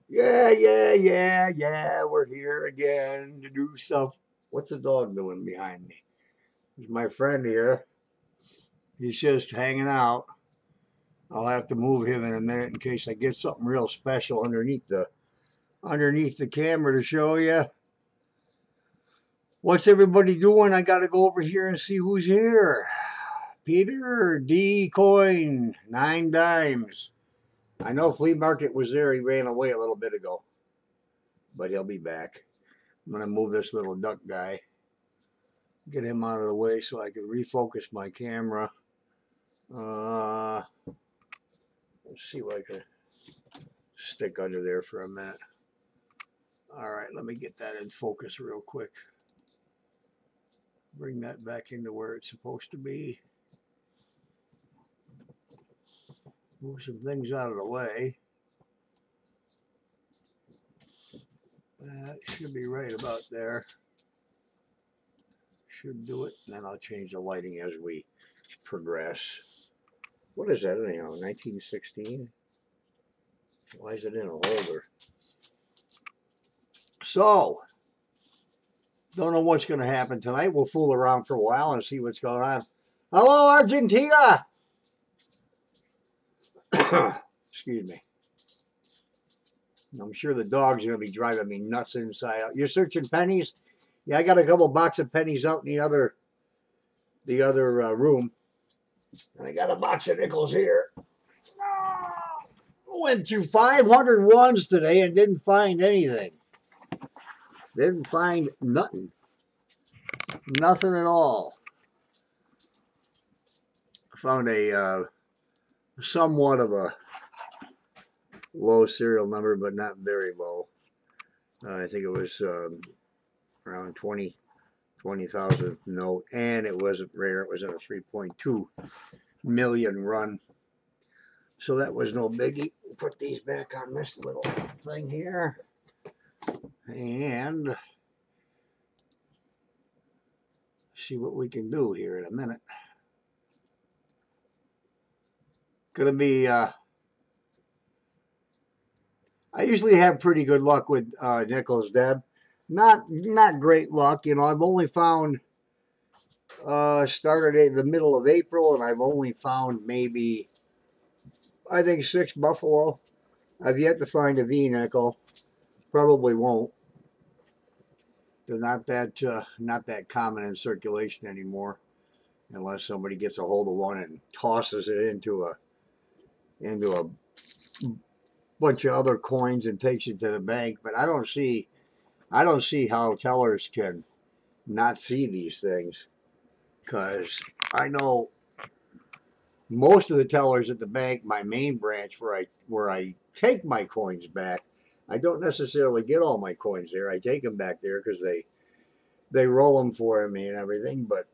Yeah. We're here again to do stuff. What's the dog doing behind me? He's my friend here. He's just hanging out. I'll have to move him in a minute in case I get something real special underneath the camera to show you. What's everybody doing? I got to go over here and see who's here. Peter D. Coin, 9 dimes. I know Flea Market was there. He ran away a little bit ago, but he'll be back. I'm going to move this little duck guy, get him out of the way so I can refocus my camera. Let's see what I can stick under there for a minute. All right, let me get that in focus real quick. Bring that back into where it's supposed to be. Move some things out of the way. That should be right about there. Should do it. And then I'll change the lighting as we progress. What is that anyhow? 1916? Why is it in a holder? So, don't know what's going to happen tonight. We'll fool around for a while and see what's going on. Hello, Argentina! Excuse me. I'm sure the dog's going to be driving me nuts inside out. You're searching pennies? Yeah, I got a couple box of pennies out in the other room. And I got a box of nickels here. Went through 500 ones today and didn't find anything. Didn't find nothing. Nothing at all. I found a somewhat of a low serial number, but not very low. I think it was around 20,000th note, and it wasn't rare. It was in a 3.2 million run. So that was no biggie. Put these back on this little thing here. And see what we can do here in a minute. Gonna be I usually have pretty good luck with nickels, Deb. Not great luck, you know. I've only found started in the middle of April, and I've only found maybe I think 6 buffalo. I've yet to find a V nickel. Probably won't. They're not that common in circulation anymore, unless somebody gets a hold of one and tosses it into a bunch of other coins and takes it to the bank. But I don't see how tellers can not see these things, because I know most of the tellers at the bank, my main branch where I take my coins back, I don't necessarily get all my coins there. I take them back there because they roll them for me and everything. But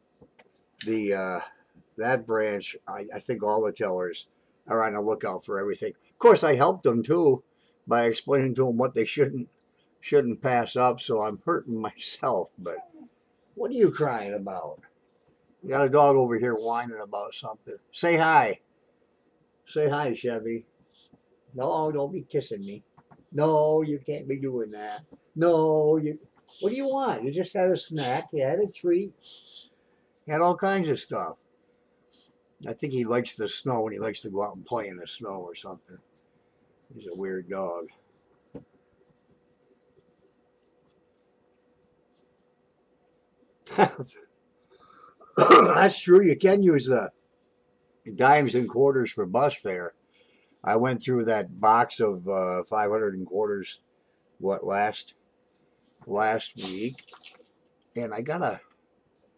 that branch, I think all the tellers are on the lookout for everything. Of course, I helped them too by explaining to them what they shouldn't pass up. So I'm hurting myself. But what are you crying about? You got a dog over here whining about something. Say hi. Say hi, Chevy. No, don't be kissing me. No, you can't be doing that. No, you. What do you want? You just had a snack. You had a treat. You had all kinds of stuff. I think he likes the snow and he likes to go out and play in the snow or something. He's a weird dog. That's true. You can use the dimes and quarters for bus fare. I went through that box of 500 and quarters, last week, and I got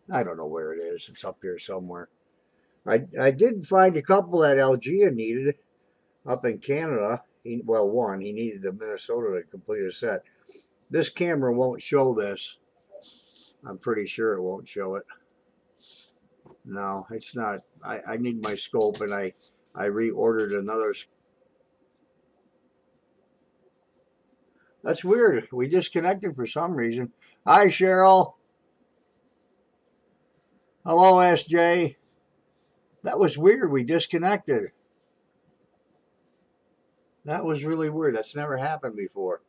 I don't know where it is. It's up here somewhere. I did find a couple that Algia needed up in Canada. One, he needed the Minnesota to complete a set. This camera won't show this. I'm pretty sure it won't show it. No, it's not. I need my scope, and I reordered another. That's weird. We disconnected for some reason. Hi, Cheryl. Hello, SJ. That was weird. We disconnected. That was really weird. That's never happened before.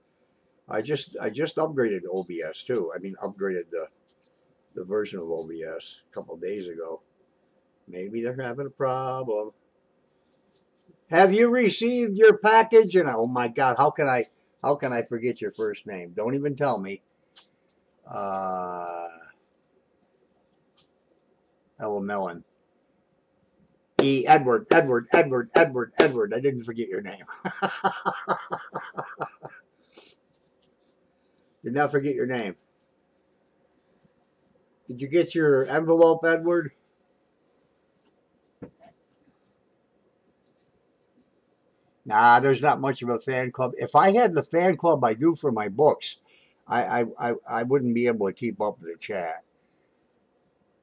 I just upgraded to OBS too. I mean, upgraded the version of OBS a couple of days ago. Maybe they're having a problem. Have you received your package? And oh my God, how can I forget your first name? Don't even tell me. Hello, Melon. Edward. I didn't forget your name. Did not forget your name. Did you get your envelope, Edward? Nah, there's not much of a fan club. If I had the fan club I do for my books, I wouldn't be able to keep up with the chat.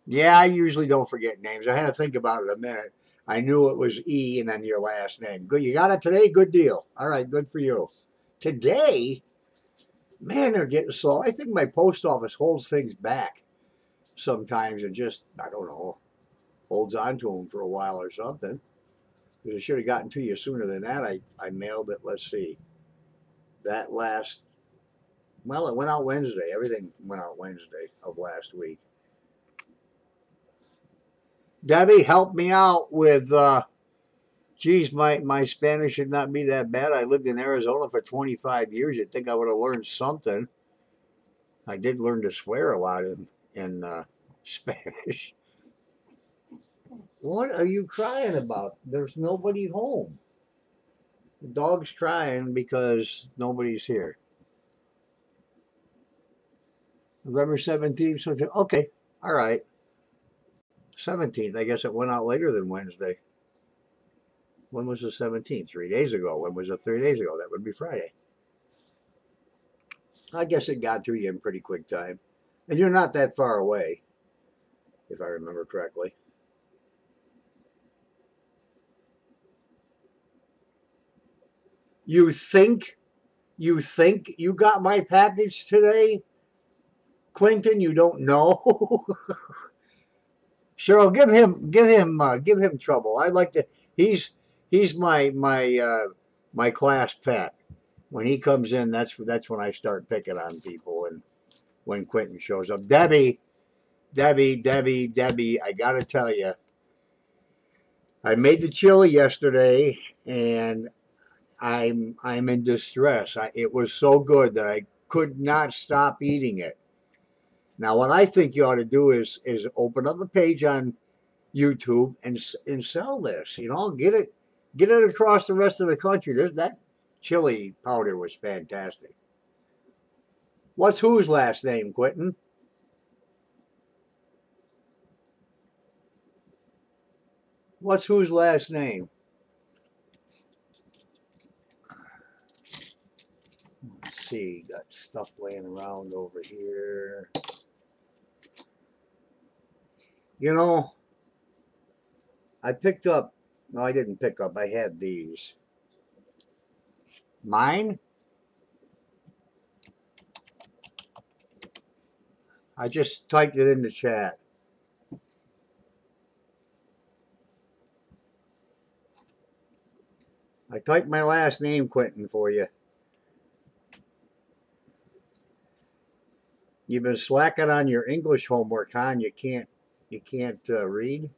Yeah, I usually don't forget names. I had to think about it a minute. I knew it was E and then your last name. Good, you got it today? Good deal. All right, good for you. Today, man, they're getting slow. I think my post office holds things back sometimes and just, I don't know, holds on to them for a while or something. Because it should have gotten to you sooner than that. I mailed it, let's see, that last, well, it went out Wednesday. Everything went out Wednesday of last week. Debbie, help me out with, geez, my Spanish should not be that bad. I lived in Arizona for 25 years. You'd think I would have learned something. I did learn to swear a lot in Spanish. What are you crying about? There's nobody home. The dog's crying because nobody's here. November 17th. So okay, all right. 17th. I guess it went out later than Wednesday. When was the 17th? 3 days ago. When was it 3 days ago? That would be Friday. I guess it got to you in pretty quick time. And you're not that far away, if I remember correctly. You think you got my package today, Quentin? You don't know. Cheryl, give him trouble. I'd like to. He's my class pet. When he comes in, that's when I start picking on people. And when Quentin shows up, Debbie, I gotta tell you, I made the chili yesterday, and I'm in distress. It was so good that I could not stop eating it. Now, what I think you ought to do is open up a page on YouTube and sell this. You know, get it across the rest of the country. That chili powder was fantastic. What's whose last name, Quentin? What's whose last name? Let's see. Got stuff laying around over here. You know, I picked up, no, I didn't pick up, I had these. Mine? I just typed it in the chat. I typed my last name, Quentin, for you. You've been slacking on your English homework, huh? You can't read?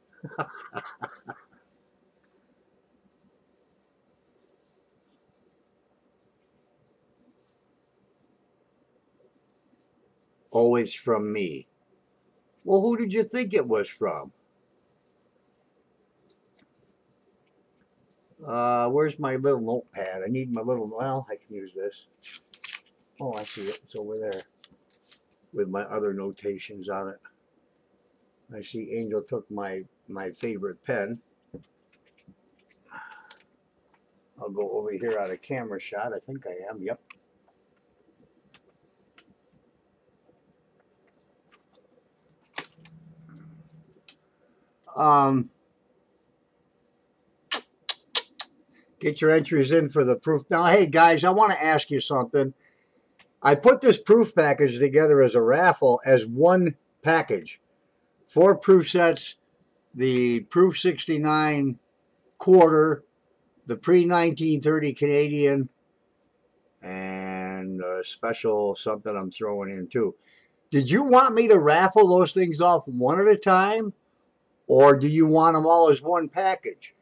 Oh, it's from me. Well, who did you think it was from? Where's my little notepad? I need my little, well, I can use this. Oh, I see it. It's over there with my other notations on it. I see Angel took my favorite pen. I'll go over here out of camera shot. I think I am. Yep. Get your entries in for the proof. Now, hey, guys, I want to ask you something. I put this proof package together as a raffle as one package. 4 proof sets, the proof 69 quarter, the pre-1930 Canadian, and a special something I'm throwing in too. Did you want me to raffle those things off one at a time, or do you want them all as one package?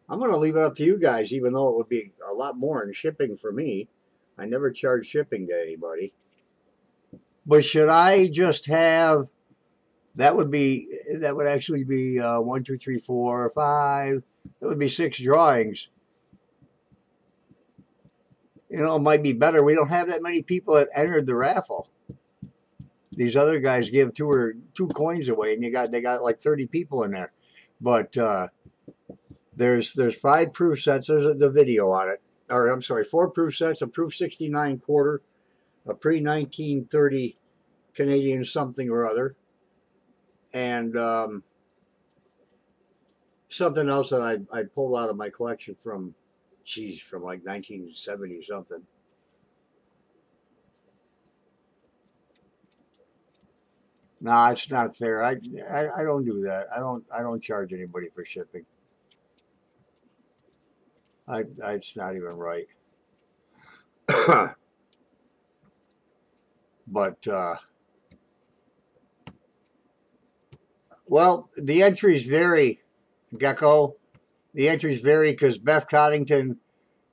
I'm going to leave it up to you guys, even though it would be a lot more in shipping for me. I never charge shipping to anybody. But should I just have, that would actually be 1, 2, 3, 4, 5. That would be 6 drawings. You know, it might be better. We don't have that many people that entered the raffle. These other guys give two coins away, and they got like 30 people in there. But there's 5 proof sets. There's the video on it. Or I'm sorry, 4 proof sets, a proof 69 quarter, a pre-1930 Canadian something or other, and something else that I pulled out of my collection from like 1970 something. No, it's not fair. I don't do that. I don't charge anybody for shipping. It's not even right. But well, the entries vary, Gecko. The entries vary because Beth Coddington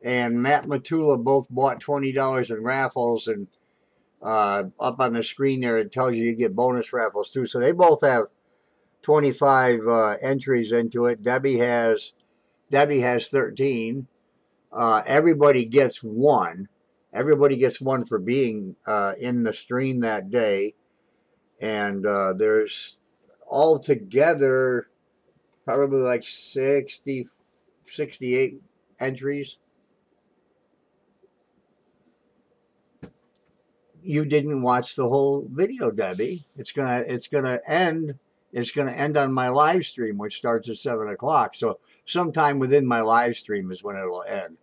and Matt Matula both bought $20 in raffles, and up on the screen there it tells you get bonus raffles too. So they both have 25 entries into it. Debbie has 13. Everybody gets one. Everybody gets one for being in the stream that day, and there's altogether probably like 60, 68 entries. You didn't watch the whole video, Debbie. It's gonna end. It's gonna end on my live stream, which starts at 7 o'clock. So sometime within my live stream is when it'll end.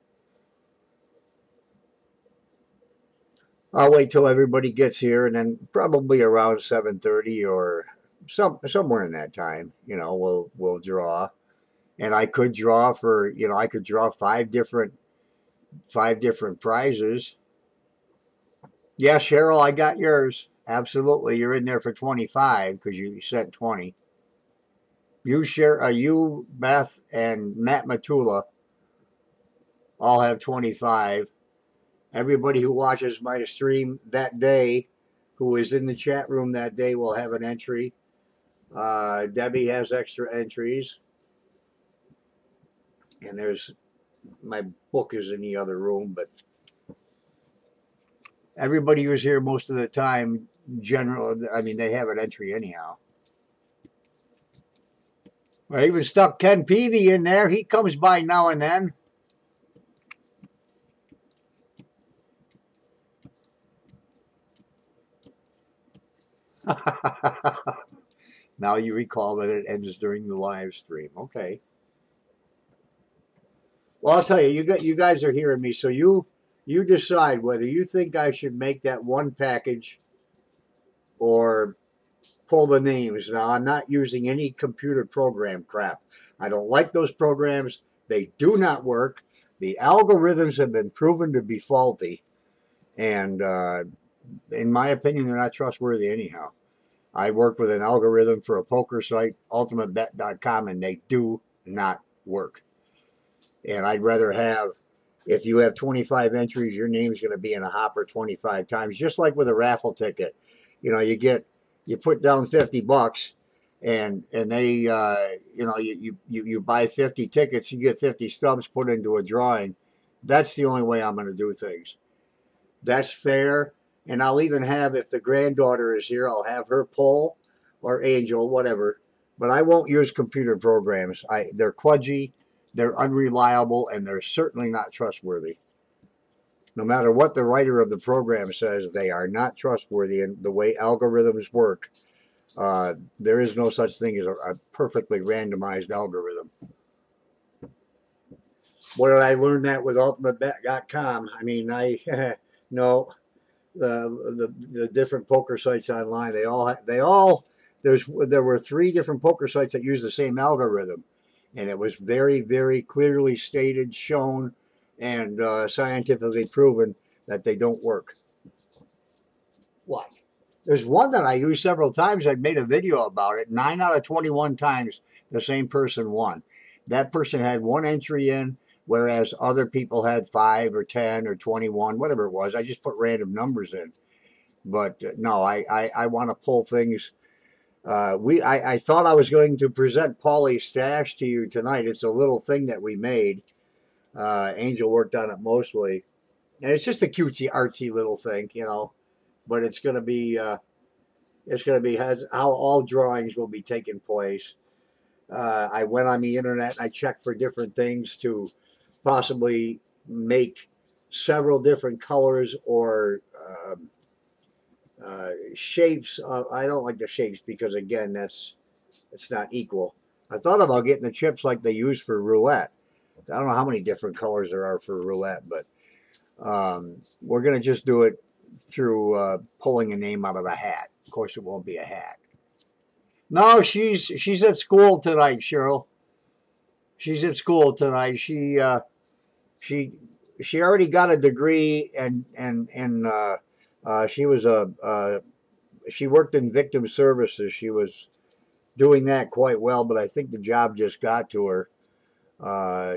I'll wait till everybody gets here, and then probably around 7:30 or somewhere in that time, you know, we'll draw. And I could draw for, you know, I could draw 5 different prizes. Yeah, Cheryl, I got yours. Absolutely, you're in there for 25 because you sent 20. You, Beth, and Matt Matula all have 25. Everybody who watches my stream that day, who is in the chat room that day, will have an entry. Debbie has extra entries. And there's, my book is in the other room, but everybody who's here most of the time, I mean, they have an entry anyhow. I even stuck Ken Peavy in there. He comes by now and then. Now you recall that it ends during the live stream. Okay. Well, I'll tell you, you guys are hearing me, so you decide whether you think I should make that one package or pull the names. Now, I'm not using any computer program crap. I don't like those programs. They do not work. The algorithms have been proven to be faulty, and in my opinion, they're not trustworthy anyhow. I worked with an algorithm for a poker site, ultimatebet.com, and they do not work. And I'd rather have, if you have 25 entries, your name's going to be in a hopper 25 times, just like with a raffle ticket. You know, you put down $50, and they, you know, you buy 50 tickets, you get 50 stubs put into a drawing. That's the only way I'm going to do things. That's fair. And I'll even have, if the granddaughter is here, I'll have her pull, or Angel, whatever. But I won't use computer programs. They're kludgy, they're unreliable, and they're certainly not trustworthy. No matter what the writer of the program says, they are not trustworthy. And the way algorithms work, there is no such thing as a perfectly randomized algorithm. Where did I learn that? With ultimatebet.com. I mean, no. The different poker sites online, there were 3 different poker sites that use the same algorithm, And it was very, very clearly stated, shown, and scientifically proven that they don't work. What? There's one that I used several times. I made a video about it. 9 out of 21 times, the same person won. That person had one entry in, whereas other people had 5 or 10 or 21, whatever it was. I just put random numbers in. But no, I want to pull things. I thought I was going to present Paulie's stash to you tonight. It's a little thing that we made. Angel worked on it mostly. And it's just a cutesy, artsy little thing, you know. But it's going to be has how all drawings will be taking place. I went on the internet and I checked for different things to possibly make several different colors or shapes. I don't like the shapes because again, it's not equal. I thought about getting the chips like they use for roulette. I don't know how many different colors there are for roulette, but we're gonna just do it through pulling a name out of a hat. Of course, it won't be a hat. No, she's at school tonight, Cheryl. She's at school tonight. She already got a degree, and she was she worked in victim services. She was doing that quite well, but I think the job just got to her.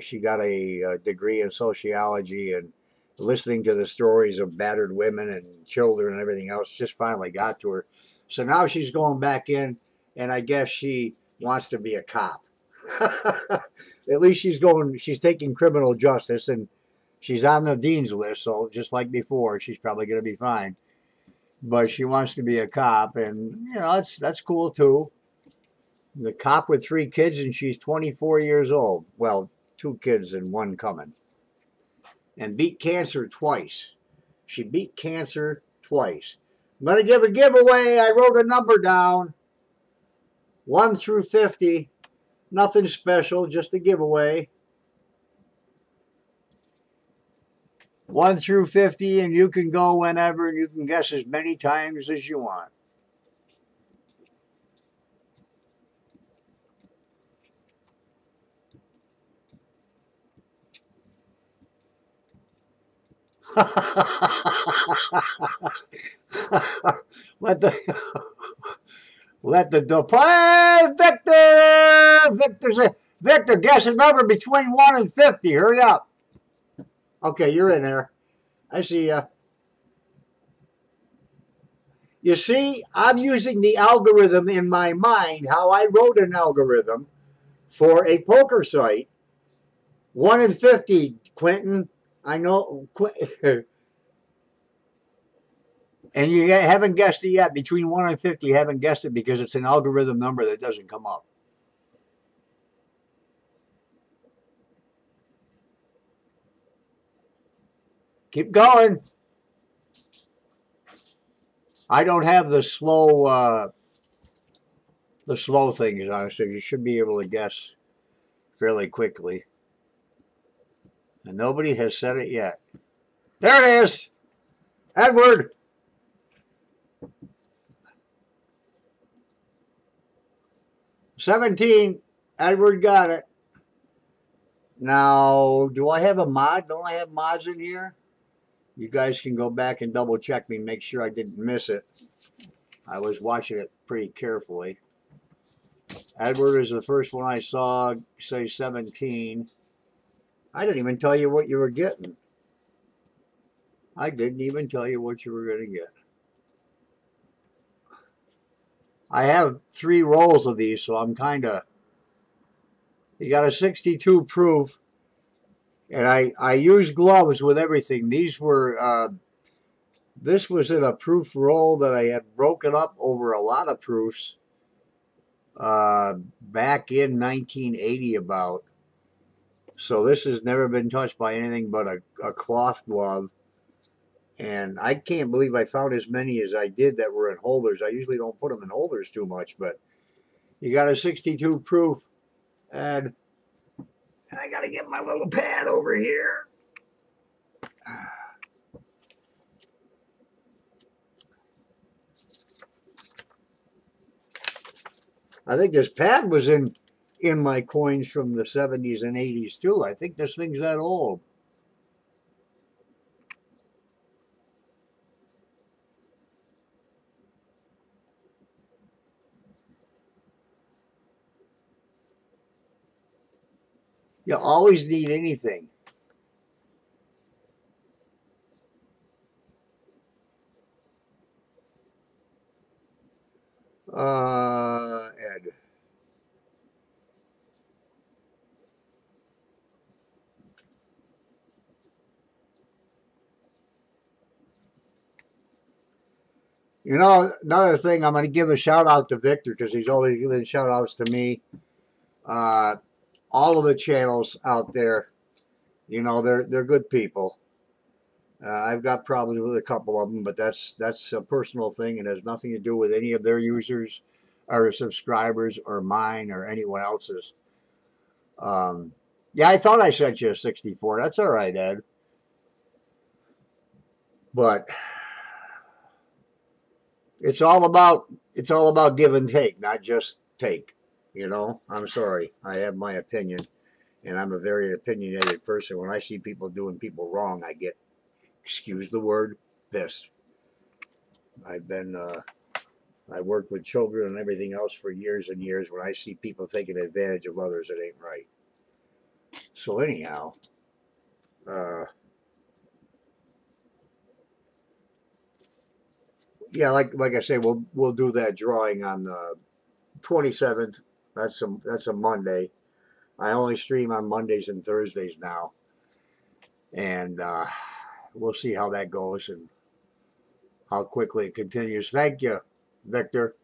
She got a degree in sociology, and listening to the stories of battered women and children and everything else just finally got to her. So now she's going back in, and I guess she wants to be a cop. At least she's taking criminal justice, and she's on the dean's list, so just like before, she's probably going to be fine. But she wants to be a cop, and you know that's cool too. The cop with 3 kids, and she's 24 years old. Well, 2 kids and 1 coming. And beat cancer twice. She beat cancer twice. I'm going to give a giveaway. I wrote a number down. 1 through 50. Nothing special, just a giveaway. 1 through 50, and you can go whenever, and you can guess as many times as you want. let the play, Victor, guess a number between 1 and 50. Hurry up. Okay, you're in there. I see ya. You see, I'm using the algorithm in my mind, how I wrote an algorithm for a poker site. 1 and 50, Quentin. I know. And you haven't guessed it yet. Between 1 and 50, you haven't guessed it because it's an algorithm number that doesn't come up. Keep going. I don't have the slow things on, so you should be able to guess fairly quickly. And nobody has said it yet. There it is. Edward. $17. Edward got it. Now, do I have a mod? Don't I have mods in here? You guys can go back and double check me, make sure I didn't miss it. I was watching it pretty carefully. Edward is the first one I saw say 17. I didn't even tell you what you were getting. I didn't even tell you what you were going to get. I have 3 rolls of these, so I'm kind of... You got a 62 proof. And I use gloves with everything. These were... this was in a proof roll that I had broken up over a lot of proofs back in 1980 about. So this has never been touched by anything but a cloth glove. And I can't believe I found as many as I did that were in holders. I usually don't put them in holders too much, but you got a 62 proof. And I got to get my little pad over here. I think this pad was in in my coins from the 70s and 80s too. I think this thing's that old. You always need anything. Ed. You know, another thing, I'm going to give a shout out to Victor because he's always giving shout outs to me. Uh, all of the channels out there, you know, they're good people. I've got problems with a couple of them, but that's a personal thing and has nothing to do with any of their users or subscribers or mine or anyone else's. Yeah, I thought I sent you a 64. That's all right, Ed. But it's all about give and take, not just take. You know, I'm sorry. I have my opinion, and I'm a very opinionated person. When I see people doing people wrong, I get, excuse the word, pissed. I've been I worked with children and everything else for years and years. When I see people taking advantage of others, it ain't right. So anyhow, uh, yeah, like I say, we'll do that drawing on the 27th. That's a Monday. I only stream on Mondays and Thursdays now, and we'll see how that goes and how quickly it continues. Thank you, Victor.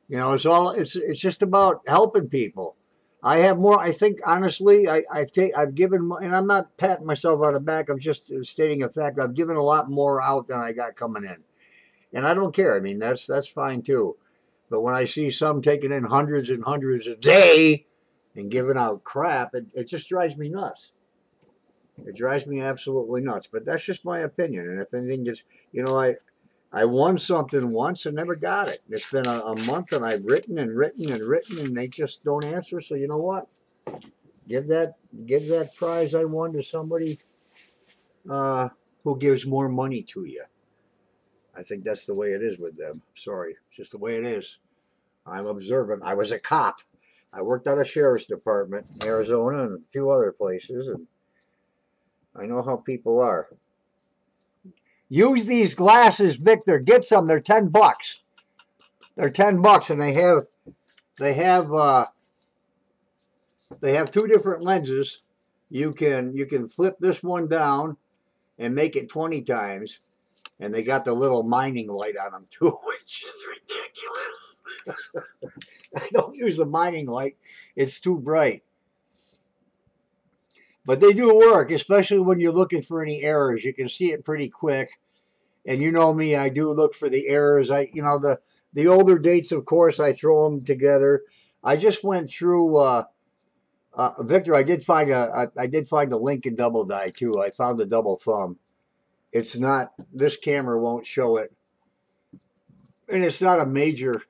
You know, it's just about helping people. I have more. I think honestly, I've given, and I'm not patting myself on the back. I'm just stating a fact. I've given a lot more out than I got coming in, and I don't care. I mean, that's fine too. But when I see some taking in hundreds and hundreds a day and giving out crap, it just drives me nuts. It drives me absolutely nuts. But that's just my opinion. And if anything gets, you know, I won something once and never got it. It's been a month and I've written and written and written and they just don't answer. So you know what? Give that prize I won to somebody who gives more money to you. I think that's the way it is with them. Sorry, it's just the way it is. I'm observant. I was a cop. I worked at a sheriff's department in Arizona and a few other places, and I know how people are. Use these glasses, Victor. Get some. They're $10. They're $10, and they have two different lenses. You can flip this one down and make it 20 times, and they got the little mining light on them too, which is ridiculous. I don't use the mining light. It's too bright. But they do work, especially when you're looking for any errors. You can see it pretty quick. And you know me, I do look for the errors. The older dates, of course, I throw them together. I just went through Victor. I did find a Lincoln double die too. I found a double thumb. It's not, this camera won't show it. And it's not a major,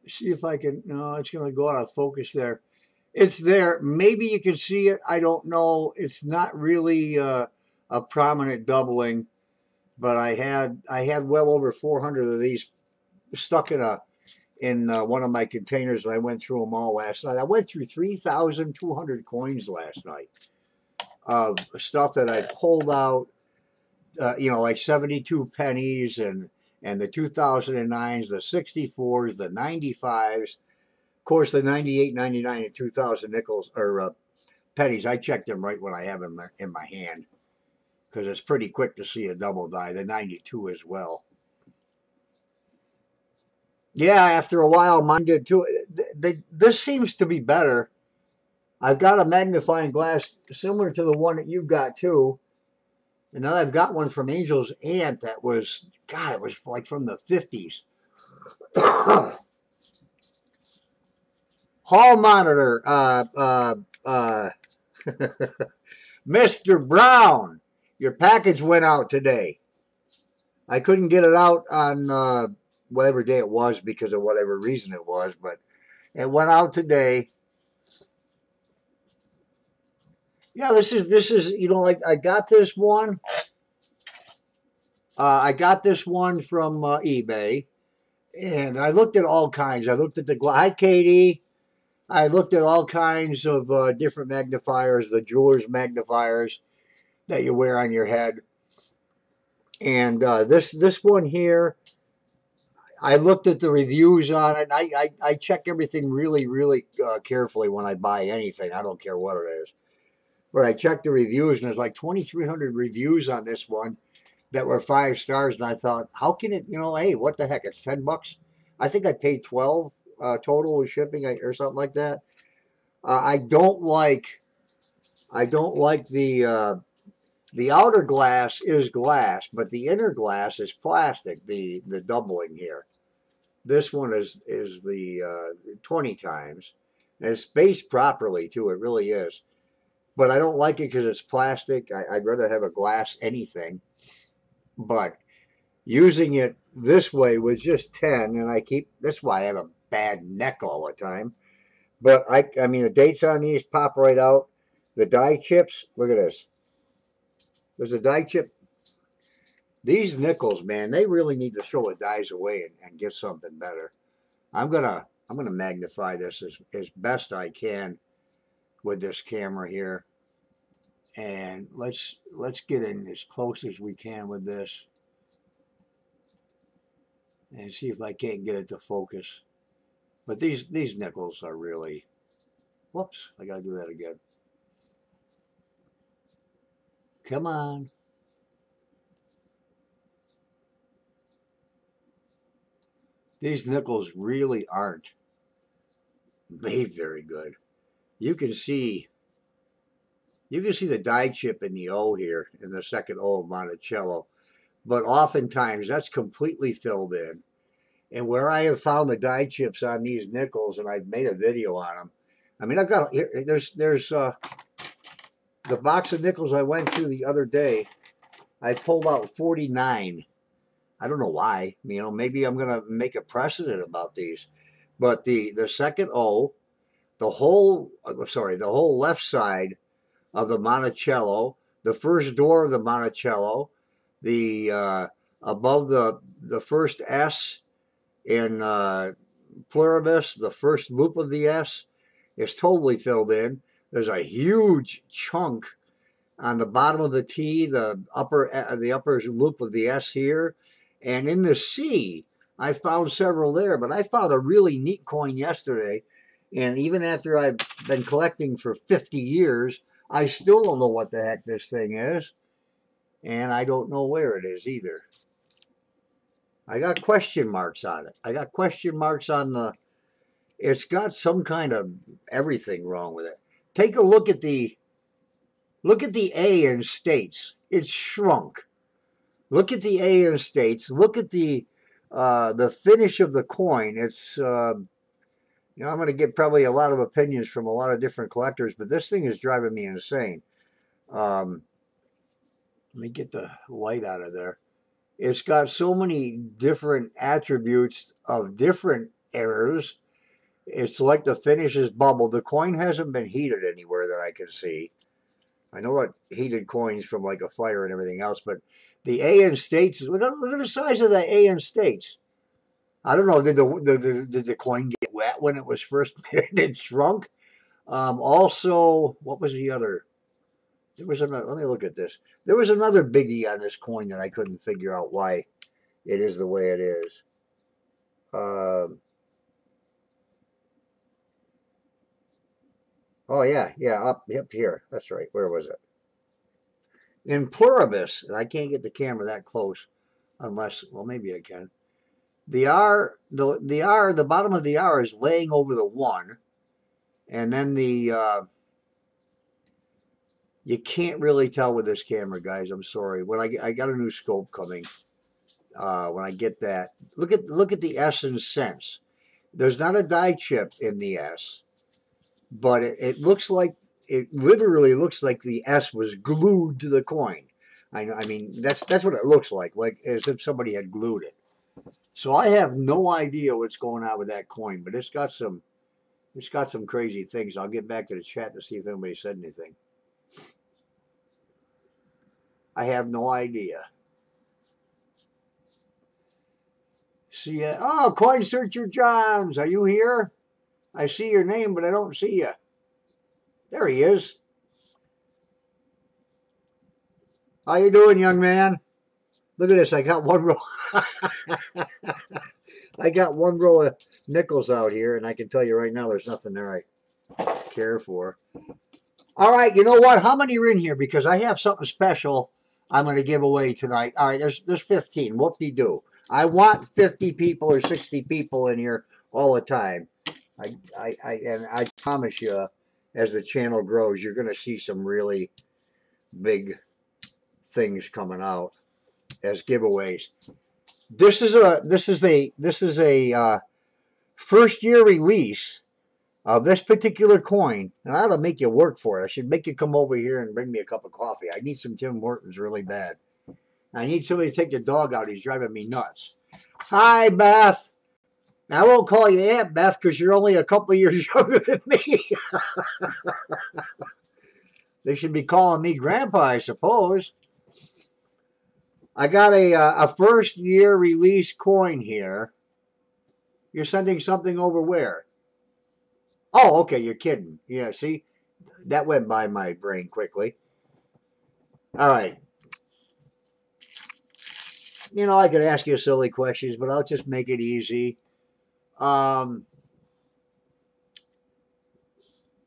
see if I can, no, it's going to go out of focus there. It's there. Maybe you can see it. I don't know. It's not really a prominent doubling, but I had well over 400 of these stuck in one of my containers, and I went through them all last night. I went through 3,200 coins last night of stuff that I pulled out, like 72 pennies and the 2009s, the 64s, the 95s, of course, the 98, 99, and 2000 nickels or pennies. I checked them right when I have them in my hand because it's pretty quick to see a double die. The 92 as well. Yeah, after a while, mine did too. This seems to be better. I've got a magnifying glass similar to the one that you've got too. And then I've got one from Angel's aunt that was, God, it was like from the 50s. Hall monitor, Mr. Brown, your package went out today. I couldn't get it out on whatever day it was because of whatever reason it was, but It went out today. Yeah, this is you know, like I got this one. I got this one from eBay, and I looked at all kinds. I looked at the hi Katie. I looked at all kinds of different magnifiers, the jeweler's magnifiers that you wear on your head, and this one here. I looked at the reviews on it. I check everything really carefully when I buy anything. I don't care what it is. But I checked the reviews, and there's like 2,300 reviews on this one that were 5 stars. And I thought, how can it, you know, hey, what the heck? It's $10. I think I paid 12 total with shipping or something like that. I don't like the outer glass is glass, but the inner glass is plastic. The doubling here. This one is the 20 times. And it's spaced properly too. It really is. But I don't like it because it's plastic. I'd rather have a glass anything. But using it this way was just 10, and that's why I have a bad neck all the time. But I mean, the dates on these pop right out. The die chips, look at this. There's a die chip. These nickels, man, they really need to throw the dies away and get something better. I'm gonna magnify this as best I can with this camera here. And let's get in as close as we can with this and see if I can't get it to focus. But these nickels are really, whoops, I gotta do that again. Come on. These nickels really aren't made very good. You can see the die chip in the O here, in the second O of Monticello. But oftentimes that's completely filled in. And where I have found the die chips on these nickels, and I've made a video on them. I mean, I've got, there's the box of nickels I went through the other day. I pulled out 49. I don't know why. You know, maybe I'm going to make a precedent about these. But the second O, the whole left side of the Monticello, the first door of the Monticello, the above the first S in pluribus, the first loop of the S is totally filled in. There's a huge chunk on the bottom of the T, the upper loop of the S here, and in the C, I found several there. But I found a really neat coin yesterday, and even after I've been collecting for 50 years, I still don't know what the heck this thing is, and I don't know where it is either. I got question marks on it. I got question marks on the, it's got some kind of everything wrong with it. Take a look at the A in states. It's shrunk. Look at the A in states. Look at the finish of the coin. It's, you know, I'm going to get probably a lot of opinions from a lot of different collectors, but this thing is driving me insane. Let me get the light out of there. It's got so many different attributes of different errors. It's like the finish is bubbled. The coin hasn't been heated anywhere that I can see. I know what heated coins from like a fire and everything else, but the A in states, look at the size of the A in states. I don't know, did the coin get wet when it was first made and shrunk? Also, what was the other? There was another, let me look at this. There was another biggie on this coin that I couldn't figure out why it is the way it is. Oh yeah, up here. That's right. Where was it? In pluribus, and I can't get the camera that close, unless, well, maybe I can. The R, the bottom of the R is laying over the 1, and then the you can't really tell with this camera, guys. I'm sorry. When I got a new scope coming, when I get that, look at the S and cents. There's not a die chip in the S, but it looks like, it literally looks like the S was glued to the coin. I mean that's what it looks like as if somebody had glued it. So I have no idea what's going on with that coin, but it's got some It's got some crazy things. I'll get back to the chat to see if anybody said anything. I have no idea. See ya. Oh, Coin Searcher Johns, are you here? I see your name, but I don't see you. There he is. How you doing, young man? Look at this. I got one row. I got one row of nickels out here, and I can tell you right now, there's nothing there I care for. All right, you know what? How many are in here? Because I have something special I'm going to give away tonight. All right, there's 15. Whoop-de-doo. I want 50 people or 60 people in here all the time. And I promise you, as the channel grows, you're going to see some really big things coming out as giveaways. This is a first year release of this particular coin, and I ought to make you work for it. I should make you come over here and bring me a cup of coffee. I need some Tim Hortons really bad. I need somebody to take the dog out. He's driving me nuts. Hi, Beth. Now, I won't call you Aunt Beth because you're only a couple of years younger than me. They should be calling me Grandpa, I suppose. I got a first year release coin here. You're sending something over where? Oh, okay, you're kidding. Yeah, see? That went by my brain quickly. All right. You know, I could ask you silly questions, but I'll just make it easy. We're going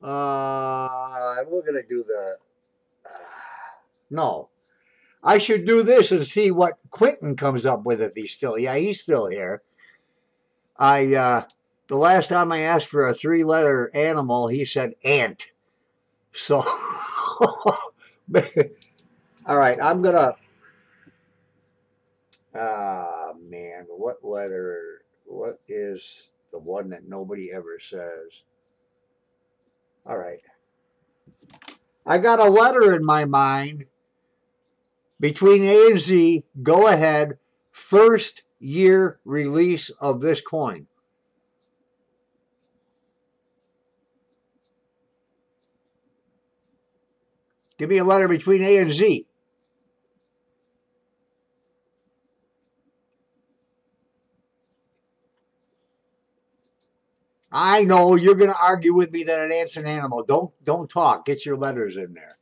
to do the... no. I should do this and see what Quentin comes up with if he's still... yeah, he's still here. The last time I asked for a 3-letter animal, he said ant. So, all right, I'm going to... man, what letter... what is the one that nobody ever says? All right. I got a letter in my mind between A and Z. Go ahead. First year release of this coin. Give me a letter between A and Z. I know you're going to argue with me that an ant's an animal. Don't talk. Get your letters in there.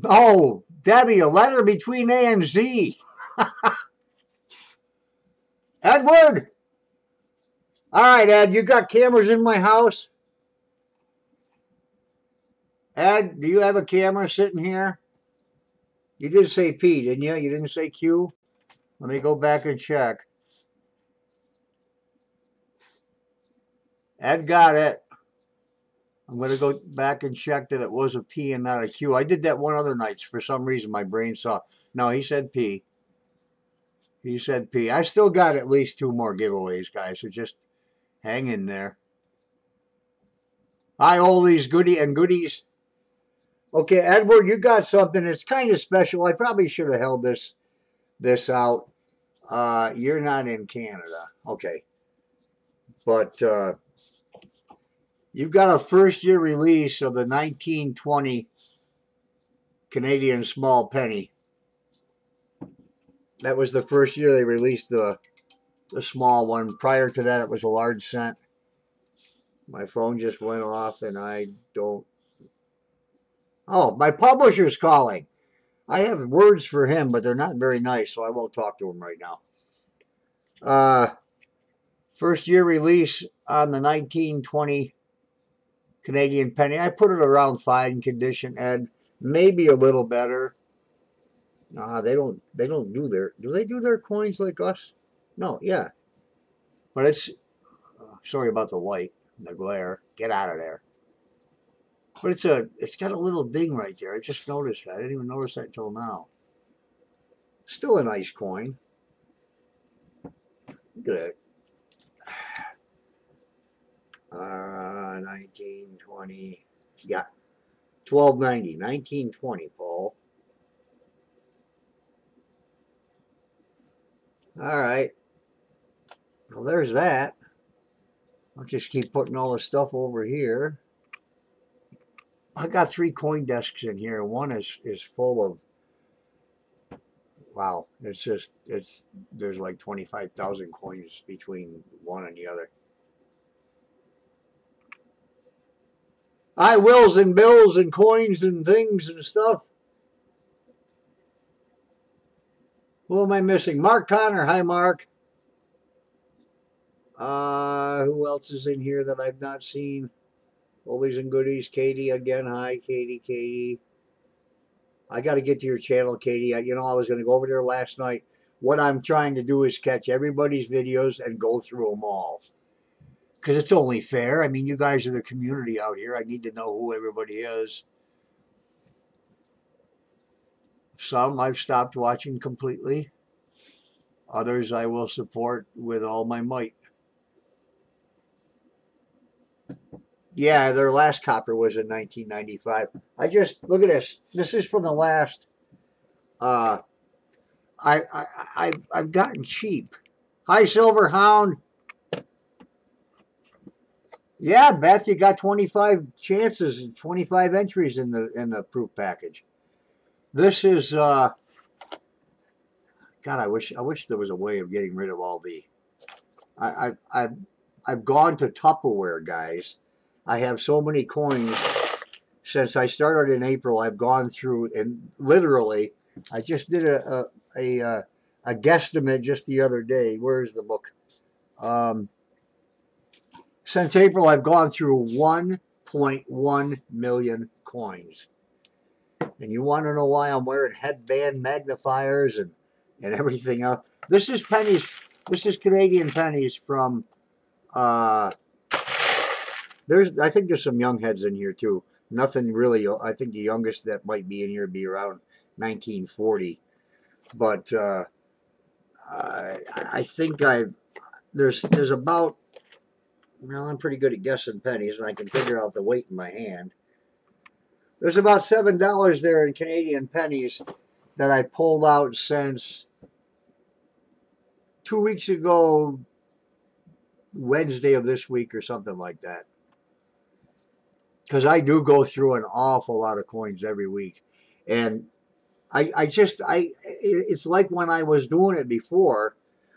Oh, Debbie, a letter between A and Z. Edward! All right, Ed, you got cameras in my house? Ed, do you have a camera sitting here? You did say P, didn't you? You didn't say Q? Let me go back and check. Ed got it. I'm going to go back and check that it was a P and not a Q. I did that one other night. For some reason, my brain saw. No, he said P. He said P. I still got at least 2 more giveaways, guys, so just hang in there. Hi, all these goody and goodies. Okay, Edward, you got something that's kind of special. I probably should have held this out. You're not in Canada. Okay. But you've got a first year release of the 1920 Canadian small penny. That was the first year they released the small one. Prior to that, it was a large cent. My phone just went off and I don't... oh, my publisher's calling. I have words for him, but they're not very nice, so I won't talk to him right now. First year release on the 1920 Canadian penny. I put it around fine condition, Ed. Maybe a little better. Nah, they don't do their... do they do their coins like us? No, yeah. But it's... sorry about the light and the glare. Get out of there. But it's got a little ding right there. I just noticed that. I didn't even notice that until now. Still a nice coin. Look at it. 1920. Yeah. 1290. 1920, Paul. All right. Well, there's that. I'll just keep putting all the stuff over here. I got 3 coin desks in here. One is full of, wow. It's just there's like 25,000 coins between one and the other. I wills and bills and coins and things and stuff. Who am I missing? Mark Connor. Hi, Mark. Who else is in here that I've not seen? Oldies and goodies. Katie again. Hi, Katie. Katie. I got to get to your channel, Katie. I was going to go over there last night. What I'm trying to do is catch everybody's videos and go through them all. Because it's only fair. I mean, you guys are the community out here. I need to know who everybody is. Some I've stopped watching completely. Others I will support with all my might. Yeah, their last copper was in 1995. I just look at this. This is from the last. Uh, I've gotten cheap. Hi, Silver Hound. Yeah, Beth, you got 25 chances and 25 entries in the proof package. This is God. I wish there was a way of getting rid of all the. I've gone to Tupperware, guys. I have so many coins since I started in April. I've gone through and literally, I just did a guesstimate just the other day. Where's the book? Since April, I've gone through 1.1 million coins. And you want to know why I'm wearing headband magnifiers and everything else? This is pennies. This is Canadian pennies from. I think there's some young heads in here too. Nothing really. I think the youngest that might be in here would be around 1940. But I think there's about. Well, I'm pretty good at guessing pennies, and I can figure out the weight in my hand. There's about $7 there in Canadian pennies that I pulled out since 2 weeks ago, Wednesday of this week or something like that. Because I do go through an awful lot of coins every week. And it's like when I was doing it before.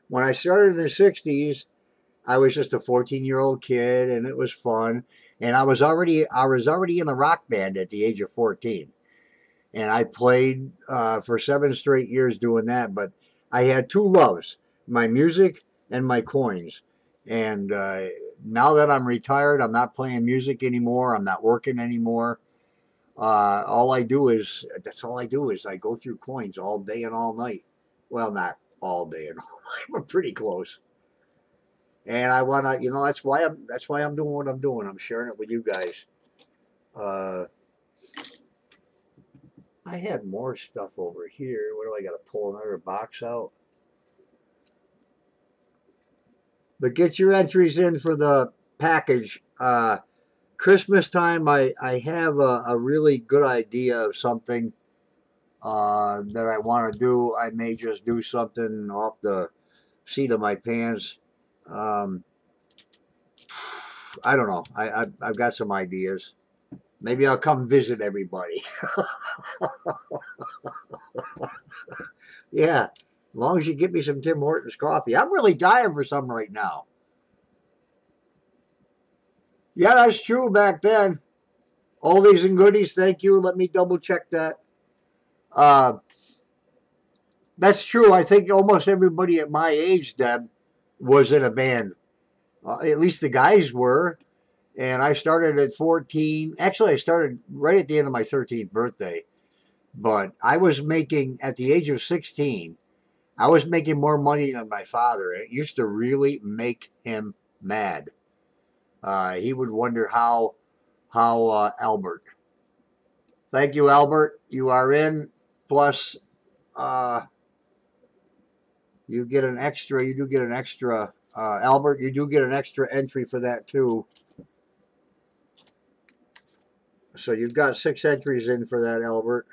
When I started in the 60s, I was just a 14-year-old kid, and it was fun. And I was already in the rock band at the age of 14. And I played for 7 straight years doing that. But I had 2 loves, my music and my coins. And now that I'm retired, I'm not playing music anymore. I'm not working anymore. That's all I do is I go through coins all day and all night. Well, not all day and all night, but pretty close. And I want to, that's why I'm doing what I'm doing. I'm sharing it with you guys. I had more stuff over here. What do I got to pull another box out? But get your entries in for the package. Christmas time, I have a really good idea of something that I want to do. I may just do something off the seat of my pants. I don't know. I've got some ideas. Maybe I'll come visit everybody. Yeah, as long as you get me some Tim Hortons coffee. I'm really dying for some right now. Yeah, that's true back then. Oldies and goodies, thank you. Let me double check that. Uh, that's true. I think almost everybody at my age, Deb, was in a band. At least the guys were. And I started at 14. Actually, I started right at the end of my 13th birthday. But I was making, at the age of 16, I was making more money than my father. It used to really make him mad. He would wonder how Albert. Thank you, Albert. You are in. Plus, you get an extra. You do get an extra. Albert, you do get an extra entry for that too. So you've got 6 entries in for that, Albert.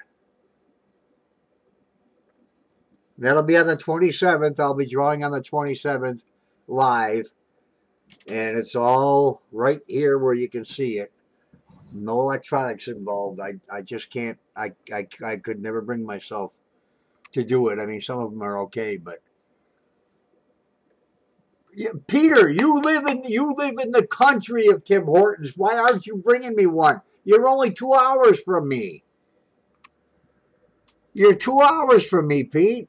That'll be on the 27th. I'll be drawing on the 27th live. And it's all right here where you can see it. No electronics involved. I just can't. I could never bring myself to do it. I mean, some of them are okay, but yeah, Peter, you live in the country of Tim Hortons. Why aren't you bringing me one? You're only 2 hours from me. You're 2 hours from me, Pete.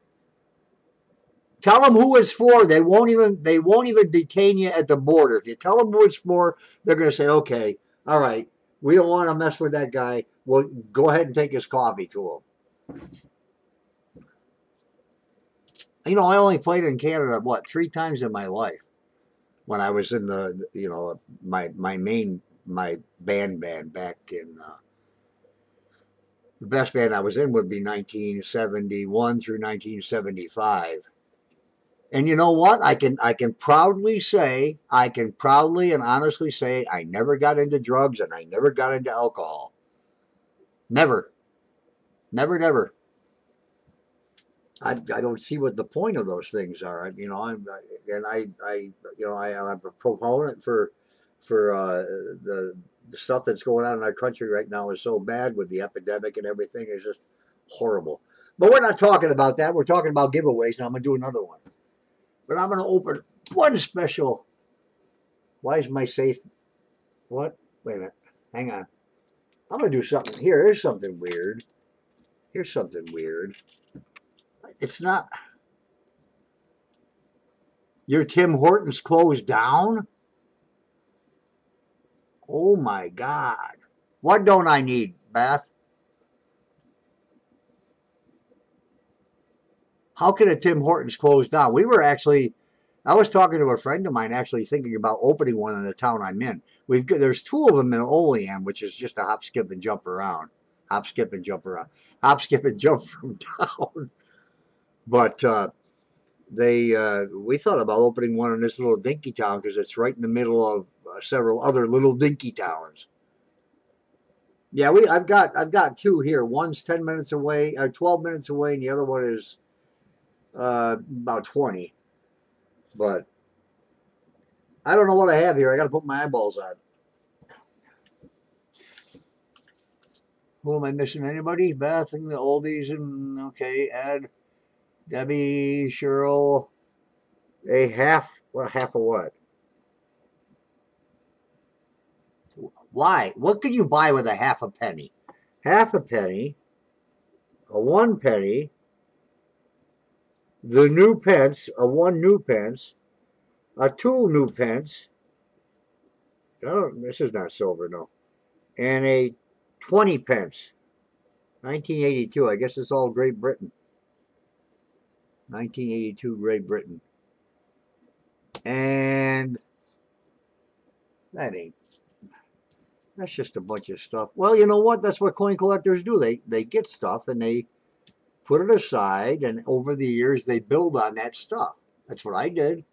Tell them who it's for. They won't even detain you at the border. If you tell them who it's for, they're going to say, okay, all right, we don't want to mess with that guy. Well, go ahead and take his coffee to him. You know, I only played in Canada, what, 3 times in my life when I was in the, you know, my band back in, the best band I was in would be 1971 through 1975. And you know what? I can proudly say, I can proudly and honestly say I never got into drugs and I never got into alcohol. Never. Never, never. I don't see what the point of those things are. You know, I'm a proponent for the stuff that's going on in our country right now is so bad with the epidemic and everything is just horrible. But we're not talking about that. We're talking about giveaways, and I'm gonna do another one. But I'm gonna open one special. Why is my safe? What? Wait a minute. Hang on. I'm gonna do something here. Here's something weird. Here's something weird. It's not. Your Tim Hortons closed down? Oh my God. What don't I need, Beth? How can a Tim Hortons close down? I was talking to a friend of mine actually thinking about opening one in the town I'm in. There's 2 of them in Olean, which is just a hop, skip, and jump around. Hop, skip, and jump around. Hop, skip, and jump from town. But we thought about opening one in this little dinky town because it's right in the middle of several other little dinky towns. Yeah, I've got 2 here. One's 10 minutes away, or 12 minutes away, and the other one is about 20. But I don't know what I have here. I got to put my eyeballs on. Who am I missing? Anybody? Beth and the oldies and okay, Ed, Debbie, Cheryl. A half. Well, half of what? Why? What could you buy with a half a penny? Half a penny, a 1 penny, the new pence, a 1 new pence, a 2 new pence. Oh, this is not silver, no. And a 20 pence. 1982. I guess it's all Great Britain. 1982 Great Britain. And that's just a bunch of stuff. Well, you know what? That's what coin collectors do. They get stuff and they put it aside, and over the years they build on that stuff. That's what I did.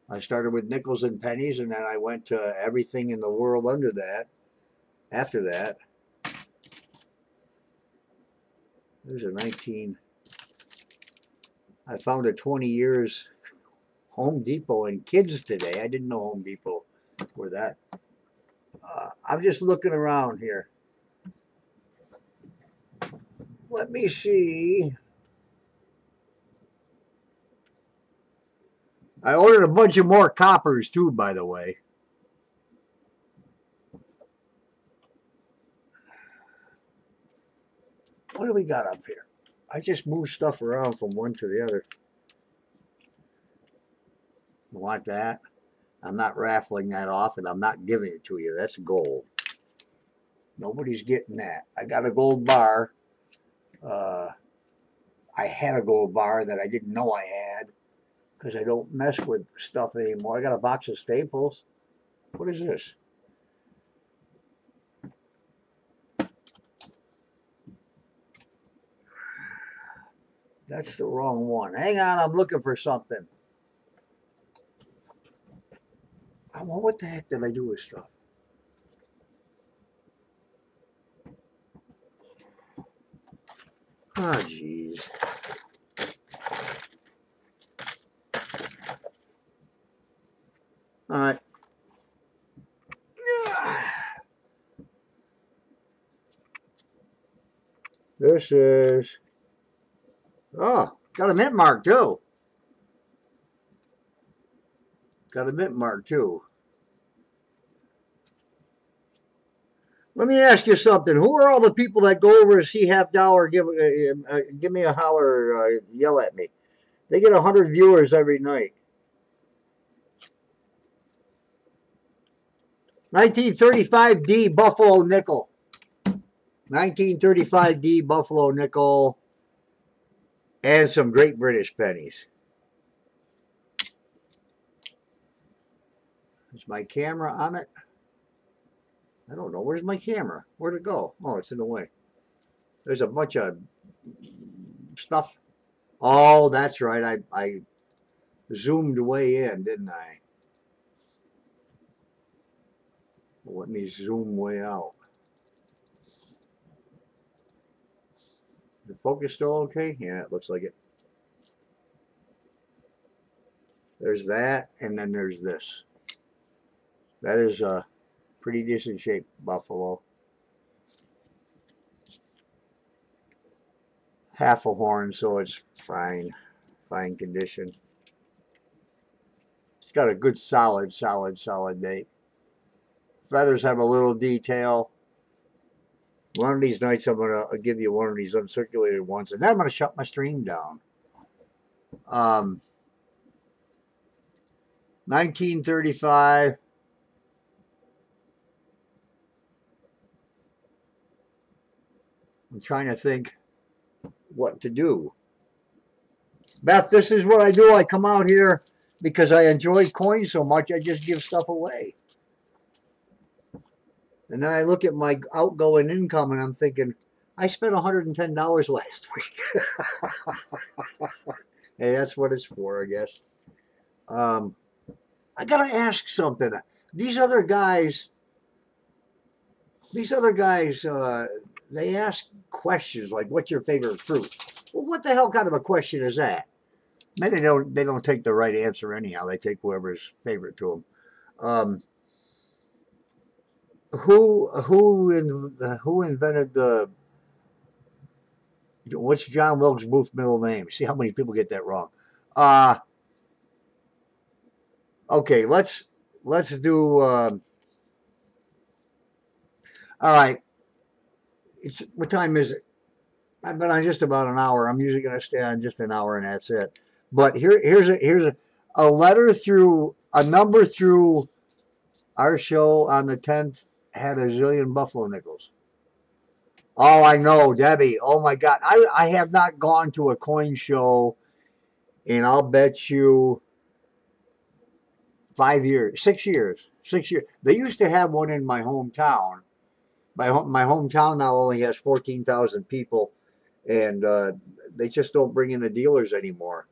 I started with nickels and pennies, and then I went to everything in the world under that. After that, there's a 19. I found a 20 years Home Depot and kids today. I didn't know Home Depot were that. I'm just looking around here. Let me see. I ordered a bunch of more coppers too, by the way. What do we got up here? I just moved stuff around from one to the other. You want that? I'm not raffling that off, and I'm not giving it to you. That's gold. Nobody's getting that. I got a gold bar. I had a gold bar that I didn't know I had because I don't mess with stuff anymore. I got a box of staples. What is this? That's the wrong one. Hang on, I'm looking for something. Well, what the heck did I do with stuff? Oh, jeez. All right. This is, oh, got a mint mark too. Got a mint mark too. Let me ask you something. Who are all the people that go over to see Half Dollar? Give me a holler, yell at me. They get 100 viewers every night. 1935D Buffalo Nickel. 1935D Buffalo Nickel. And some great British pennies. Is my camera on it? I don't know. Where's my camera? Where'd it go? Oh, it's in the way. There's a bunch of stuff. Oh, that's right. I zoomed way in, didn't I? Let me zoom way out. The focus still okay? Yeah, it looks like it. There's that, and then there's this. That is a pretty decent shape buffalo. Half a horn, so it's fine condition. It's got a good solid date. Feathers have a little detail. One of these nights I'm going to give you one of these uncirculated ones, and then I'm going to shut my stream down. 1935. I'm trying to think what to do. Beth, this is what I do. I come out here because I enjoy coins so much, I just give stuff away. And then I look at my outgoing income and I'm thinking, I spent $110 last week. Hey, that's what it's for, I guess. I got to ask something. These other guys, they ask questions like, what's your favorite fruit? Well, what the hell kind of a question is that? Maybe they don't take the right answer anyhow. They take whoever's favorite to them. Who invented the, what's John Wilkes Booth's middle name? See how many people get that wrong. Okay, let's do. All right. It's, what time is it? I've been on just about an hour. I'm usually going to stay on just an hour, and that's it. But here's a letter through a number through our show on the 10th had a zillion Buffalo nickels. Oh, I know, Debbie. Oh my God, I have not gone to a coin show, and I'll bet you 5 years, 6 years, 6 years. They used to have one in my hometown. My hometown now only has 14,000 people, and they just don't bring in the dealers anymore.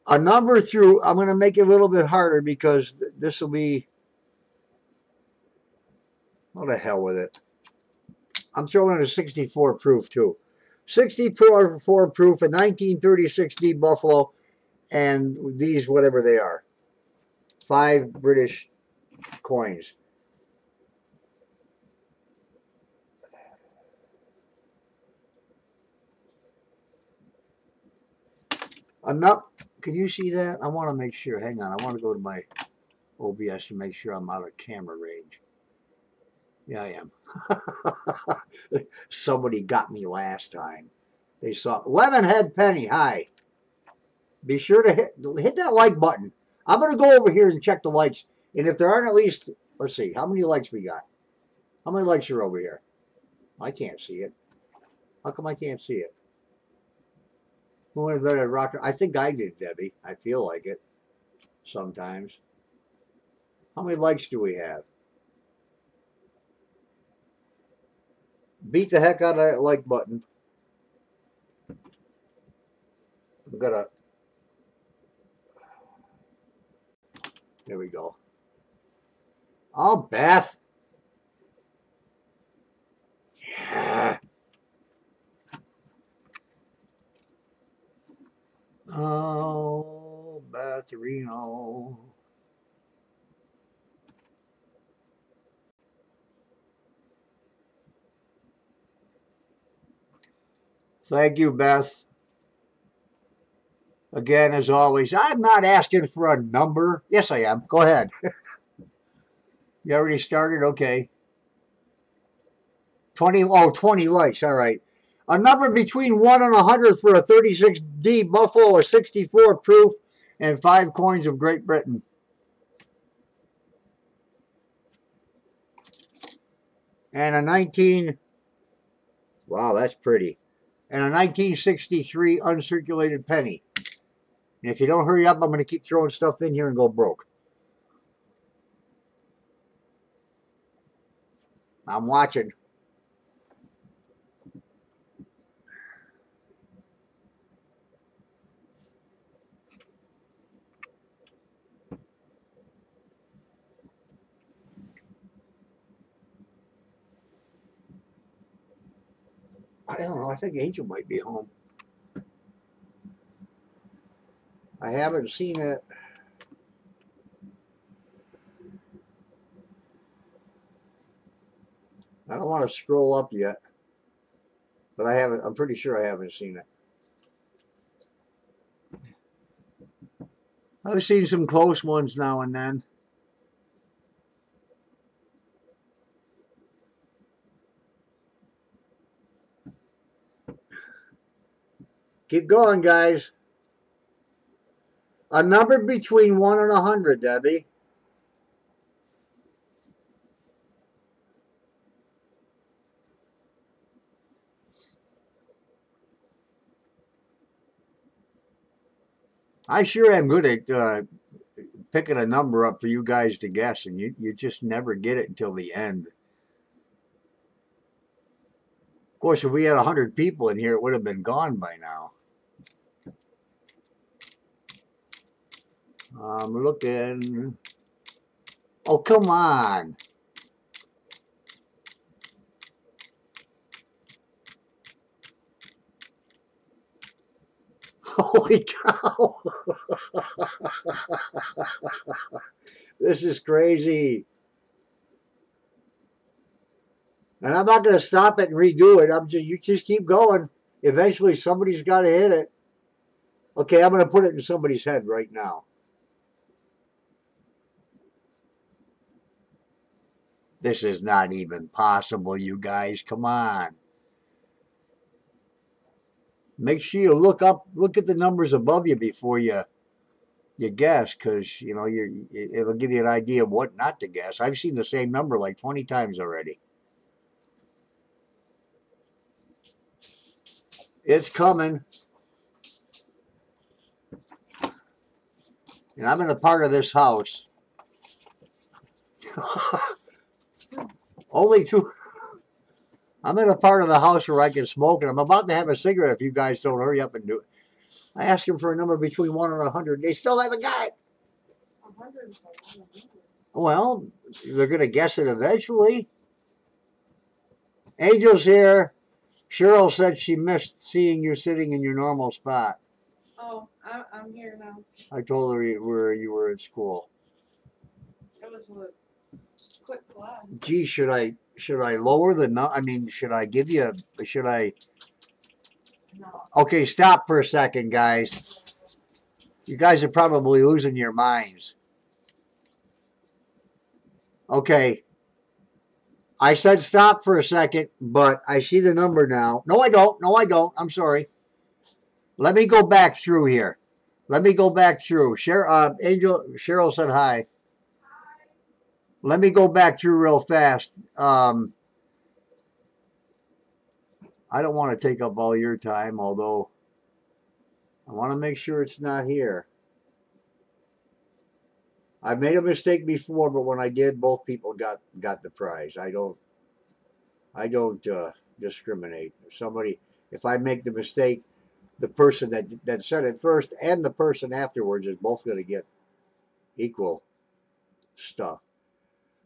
A number through, I'm going to make it a little bit harder because this will be, what the hell with it. I'm throwing in a 64 proof too. 64 proof, a 1936D Buffalo, and these, whatever they are. 5 British coins. Enough. Can you see that? I want to make sure. Hang on. I want to go to my OBS to make sure I'm out of camera range. Yeah, I am. Somebody got me last time. They saw Lemonhead Penny. Hi. Be sure to hit that like button. I'm going to go over here and check the likes. And if there aren't at least, let's see, how many likes we got? How many likes are over here? I can't see it. How come I can't see it? Who invented rocket? I think I did, Debbie. I feel like it sometimes. How many likes do we have? Beat the heck out of that like button. I'm gonna. There we go. Oh, Beth. Yeah. Oh, Beth. Beth Reno. Thank you, Beth. Again, as always, I'm not asking for a number. Yes, I am. Go ahead. You already started? Okay. 20, oh, 20 likes. All right. A number between 1 and 100 for a 36D Buffalo, a 64 proof, and 5 coins of Great Britain. And a 19, wow, that's pretty. And a 1963 uncirculated penny. And if you don't hurry up, I'm going to keep throwing stuff in here and go broke. I'm watching. I don't know. I think Angel might be home. I haven't seen it. I don't want to scroll up yet, but I haven't. I'm pretty sure I haven't seen it. I've seen some close ones now and then. Keep going, guys. A number between 1 and 100, Debbie. I sure am good at picking a number up for you guys to guess, and you just never get it until the end. Of course, if we had 100 people in here, it would have been gone by now. I'm looking. Oh, come on. Holy cow. This is crazy. And I'm not going to stop it and redo it. You just keep going. Eventually, somebody's got to hit it. Okay, I'm going to put it in somebody's head right now. This is not even possible, you guys. Come on. Make sure you look at the numbers above you before you guess, because you know it'll give you an idea of what not to guess. I've seen the same number like 20 times already. It's coming. And I'm in a part of this house. Only two. I'm in a part of the house where I can smoke, and I'm about to have a cigarette if you guys don't hurry up and do it. I asked them for a number between 1 and 100. They still haven't got it. 100. Well, they're going to guess it eventually. Angel's here. Cheryl said she missed seeing you sitting in your normal spot. Oh, I'm here now. I told her you were at school. It was a quick class. Gee, should I lower the I mean, should I give you should I? No. Okay, stop for a second, guys. You guys are probably losing your minds. Okay. I said stop for a second, but I see the number now. No, I don't. No, I don't. I'm sorry. Let me go back through here. Let me go back through. Cheryl said hi. Hi. Let me go back through real fast. I don't want to take up all your time, although I want to make sure it's not here. I've made a mistake before, but when I did, both people got the prize. I don't discriminate. If I make the mistake, the person that said it first and the person afterwards is both going to get equal stuff.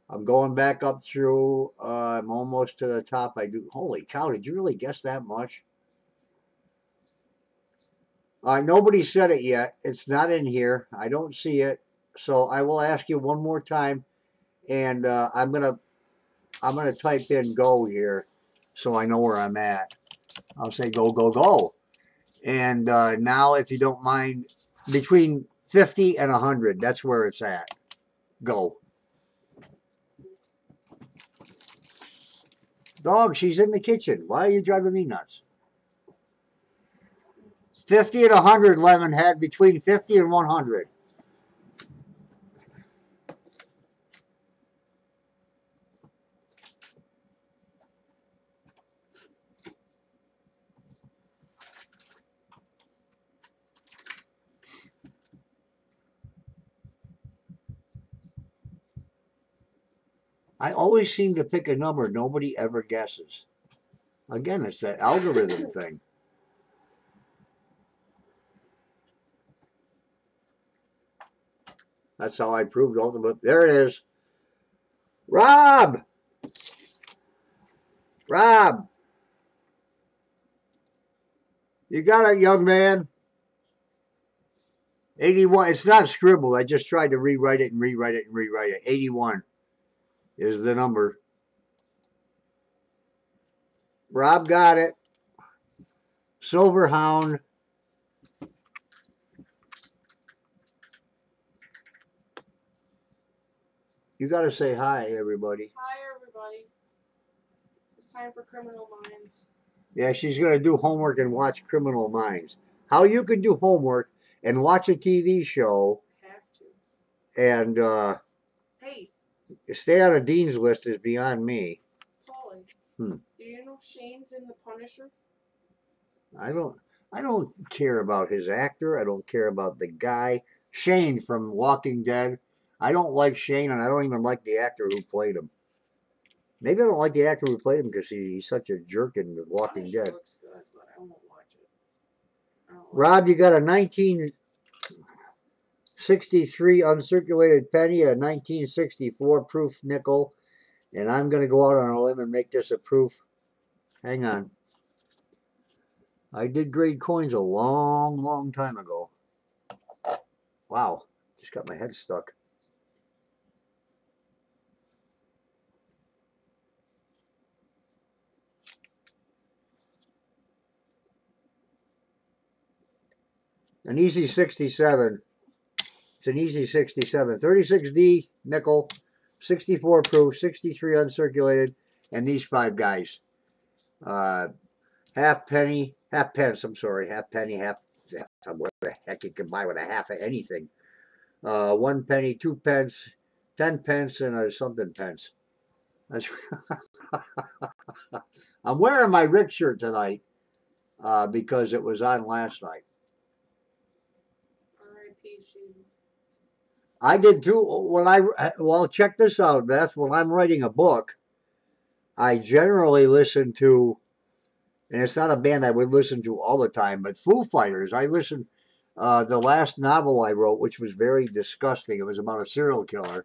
I'm going back up through. I'm almost to the top. Holy cow! Did you really guess that much? Nobody said it yet. It's not in here. I don't see it. So I will ask you one more time, and I'm gonna type in go here, so I know where I'm at. I'll say go go go, and now if you don't mind, between 50 and 100, that's where it's at. Go. Dog, she's in the kitchen. Why are you driving me nuts? 50 and 100, Lemon had between 50 and 100. I always seem to pick a number nobody ever guesses. Again, it's that algorithm thing. That's how I proved ultimate. There it is. Rob! Rob! You got it, young man. 81. It's not scribbled. I just tried to rewrite it and rewrite it and rewrite it. 81 is the number. Rob got it. Silverhound. You got to say hi, everybody. Hi, everybody. It's time for Criminal Minds. Yeah, she's going to do homework and watch Criminal Minds. How you can do homework and watch a TV show Have to. and Hey, stay on a dean's list is beyond me. Paulie. Hmm. Do you know Shane's in The Punisher? I don't care about his actor. I don't care about the guy. Shane from Walking Dead. I don't like Shane, and I don't even like the actor who played him. Maybe I don't like the actor who played him because he's such a jerk in The Walking Punisher Dead. looks good, but I won't watch it. Rob, you got a 1963 uncirculated penny, a 1964 proof nickel, and I'm going to go out on a limb and make this a proof. Hang on. I did grade coins a long, long time ago. Wow, just got my head stuck. An easy 67. It's an easy 67. 36D nickel, 64 proof, 63 uncirculated, and these five guys. Half penny, half pence, I'm sorry, half penny, half, what the heck you can buy with a half of anything. 1 penny, 2 pence, 10 pence, and a something pence. That's I'm wearing my Rick shirt tonight because it was on last night. R.I.P. Shane. I did too. Well, check this out, Beth. When I'm writing a book, I generally listen to, and it's not a band I would listen to all the time, but Foo Fighters. I listened, the last novel I wrote, which was very disgusting. It was about a serial killer.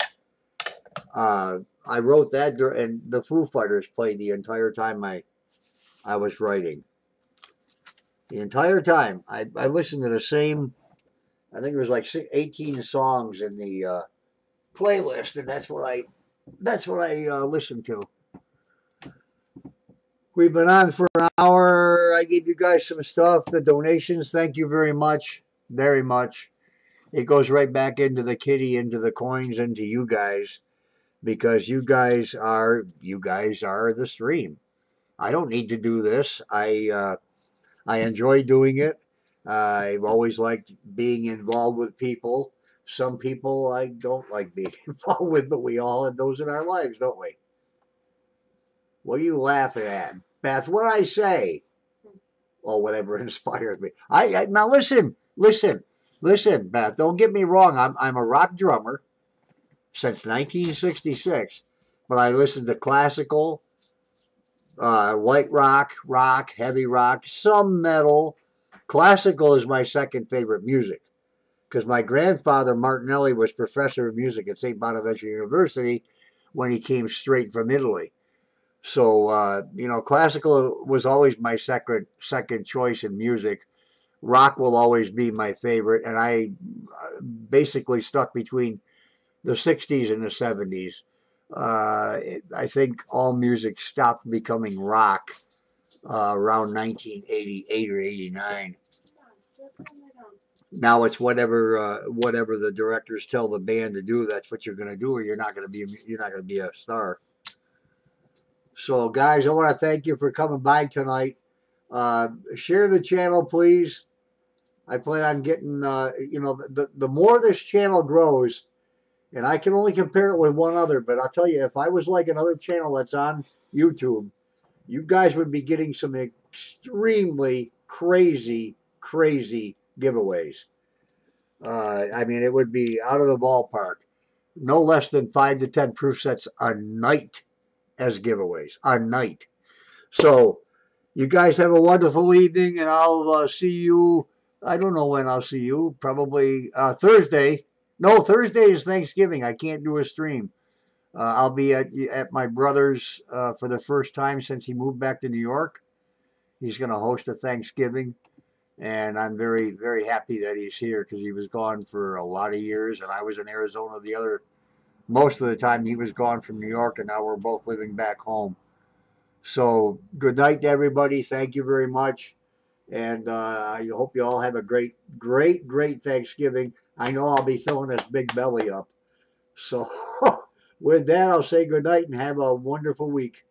I wrote that, and the Foo Fighters played the entire time I was writing. The entire time. I listened to the same, I think it was like 18 songs in the playlist, and that's what I listened to. We've been on for an hour. I gave you guys some stuff. The donations, thank you very much. Very much. It goes right back into the kitty, into the coins, into you guys, because you guys are the stream. I don't need to do this. I enjoy doing it. I've always liked being involved with people. Some people I don't like being involved with, but we all have those in our lives, don't we? What are you laughing at? Beth, what did I say? Or whatever inspires me. Now listen, Beth, don't get me wrong. I'm a rock drummer since 1966, but I listen to classical, light rock, heavy rock, some metal. Classical is my second favorite music because my grandfather, Martinelli, was professor of music at St. Bonaventure University when he came straight from Italy. So, classical was always my second choice in music. rock will always be my favorite, and I basically stuck between the 60s and the 70s. I think all music stopped becoming rock around 1988 or 89. Now it's whatever the directors tell the band to do. That's what you're going to do, or you're not going to be a star. So, guys, I want to thank you for coming by tonight. Share the channel, please. I plan on getting, the more this channel grows, and I can only compare it with one other, but I'll tell you, if I was like another channel that's on YouTube, you guys would be getting some extremely crazy, crazy giveaways. I mean, it would be out of the ballpark. No less than 5 to 10 proof sets a night as giveaways. A night. So, you guys have a wonderful evening, and I'll see you. I don't know when I'll see you. Probably Thursday. No, Thursday is Thanksgiving. I can't do a stream. I'll be at my brother's for the first time since he moved back to New York. He's going to host a Thanksgiving, and I'm very, very happy that he's here because he was gone for a lot of years, and I was in Arizona most of the time. He was gone from New York, and now we're both living back home. So good night to everybody. Thank you very much. And I hope you all have a great, great, great Thanksgiving. I know I'll be filling this big belly up. So with that, I'll say good night and have a wonderful week.